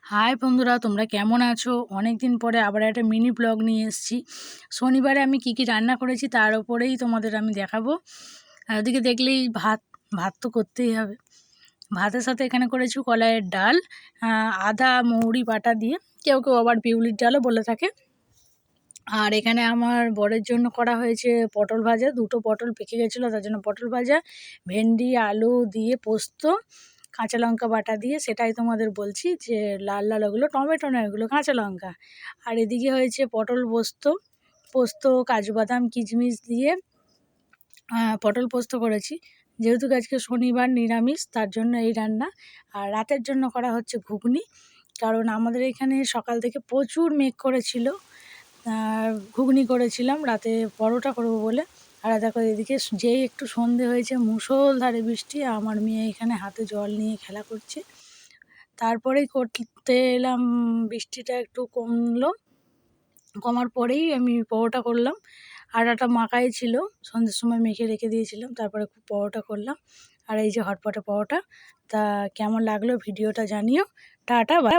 High বন্ধুরা, তোমরা কেমন আছো? অনেক দিন পরে আবার একটা মিনি ব্লগ নিয়ে এসেছি। শনিবারে আমি কি কি রান্না করেছি তার উপরেই তোমাদের আমি দেখাবো। আর ওদিকে দেখলেই ভাত ভাত তো করতেই হবে। ভাতের সাথে এখানে করেছি কলাইয়ের ডাল, আদা মৌরি বাটা দিয়ে, কেউ কেউ আবার বিউলির ডালও বলে থাকে। আর এখানে আমার বরের জন্য করা হয়েছে পটল ভাজা, দুটো পটল পেকে গেছিলো তার জন্য পটল ভাজা, ভেন্ডি আলু দিয়ে পোস্ত, কাঁচা লঙ্কা বাটা দিয়ে, সেটাই তোমাদের বলছি যে লাল লাল ওগুলো টমেটো না, এগুলো কাঁচা লঙ্কা। আর এদিকে হয়েছে পটল পোস্ত, পোস্ত কাজু বাদাম কিশমিশ দিয়ে পটল পোস্ত করেছি। যেহেতু আজকে শনিবার নিরামিষ, তার জন্য এই রান্না। আর রাতের জন্য করা হচ্ছে ঘুগনি, কারণ আমাদের এখানে সকাল থেকে প্রচুর মেঘ করেছিল। ঘুগনি করেছিলাম রাতে পরোটা করবো বলে। আর দেখো এদিকে যেই একটু সন্ধে হয়েছে মুষলধারে বৃষ্টি, আমার মেয়ে এখানে হাতে জল নিয়ে খেলা করছে। তারপরেই করতে এলাম, বৃষ্টিটা একটু কমলো, কমার পরেই আমি পরোটা করলাম। আটাটা মাখাই ছিল, সন্ধ্যের সময় মেখে রেখে দিয়েছিলাম, তারপরে পরোটা করলাম। আর এই যে হটপটে পরোটা। তা কেমন লাগলো ভিডিওটা জানিও। Tata bye.